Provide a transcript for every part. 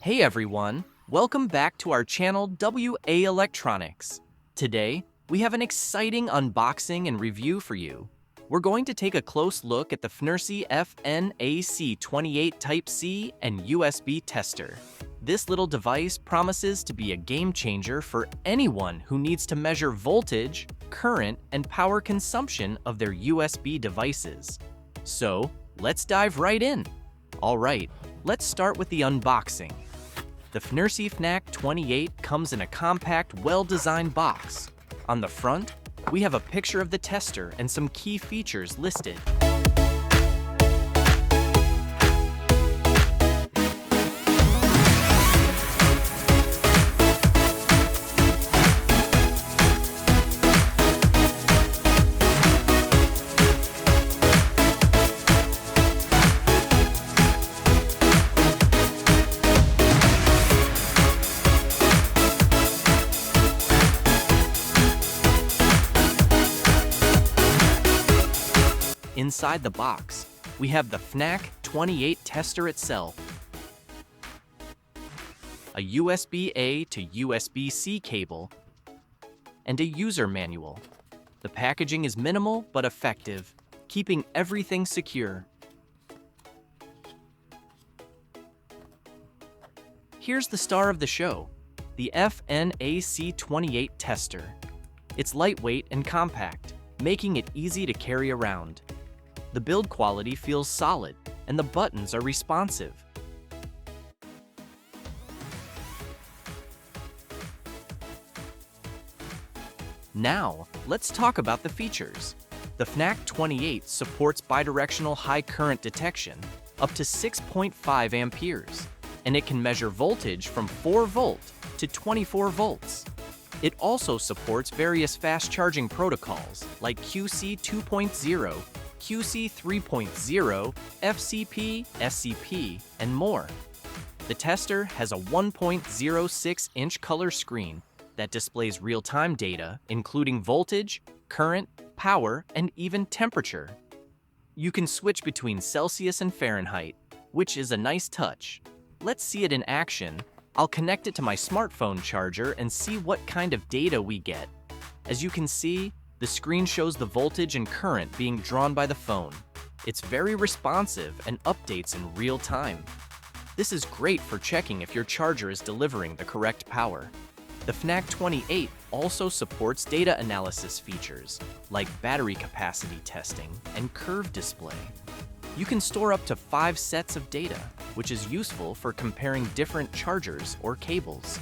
Hey everyone, welcome back to our channel WA Electronics. Today, we have an exciting unboxing and review for you. We're going to take a close look at the Fnirsi FNAC-28 Type-C and USB tester. This little device promises to be a game changer for anyone who needs to measure voltage, current, and power consumption of their USB devices. So, let's dive right in. Alright, let's start with the unboxing. The Fnirsi FNAC-28 comes in a compact, well-designed box. On the front, we have a picture of the tester and some key features listed. Inside the box, we have the FNAC-28 tester itself, a USB-A to USB-C cable, and a user manual. The packaging is minimal but effective, keeping everything secure. Here's the star of the show, the FNAC-28 tester. It's lightweight and compact, making it easy to carry around. The build quality feels solid, and the buttons are responsive. Now, let's talk about the features. The FNAC-28 supports bidirectional high current detection, up to 6.5 amperes, and it can measure voltage from 4 volt to 24 volts. It also supports various fast charging protocols like QC 2.0, QC 3.0, FCP, SCP, and more. The tester has a 1.06-inch color screen that displays real-time data, including voltage, current, power, and even temperature. You can switch between Celsius and Fahrenheit, which is a nice touch. Let's see it in action. I'll connect it to my smartphone charger and see what kind of data we get. As you can see, the screen shows the voltage and current being drawn by the phone. It's very responsive and updates in real time. This is great for checking if your charger is delivering the correct power. The FNAC-28 also supports data analysis features like battery capacity testing and curve display. You can store up to 5 sets of data, which is useful for comparing different chargers or cables.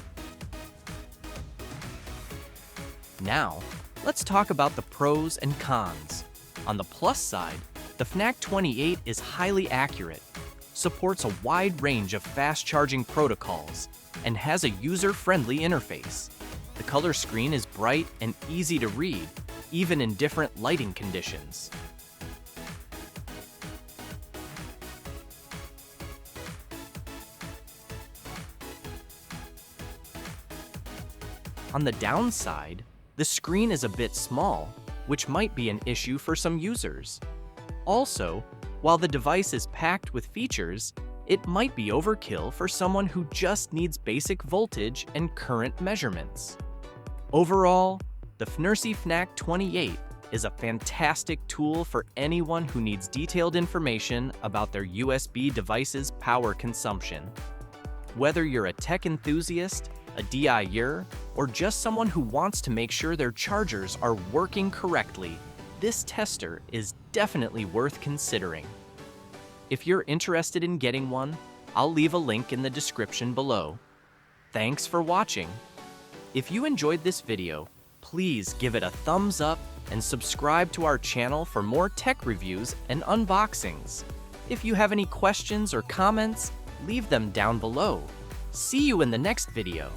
Now, let's talk about the pros and cons. On the plus side, the FNAC-28 is highly accurate, supports a wide range of fast charging protocols, and has a user-friendly interface. The color screen is bright and easy to read, even in different lighting conditions. On the downside, the screen is a bit small, which might be an issue for some users. Also, while the device is packed with features, it might be overkill for someone who just needs basic voltage and current measurements. Overall, the Fnirsi FNAC-28 is a fantastic tool for anyone who needs detailed information about their USB device's power consumption. Whether you're a tech enthusiast, a DIYer, or just someone who wants to make sure their chargers are working correctly, this tester is definitely worth considering. If you're interested in getting one, I'll leave a link in the description below. Thanks for watching. If you enjoyed this video, please give it a thumbs up and subscribe to our channel for more tech reviews and unboxings. If you have any questions or comments, leave them down below. See you in the next video.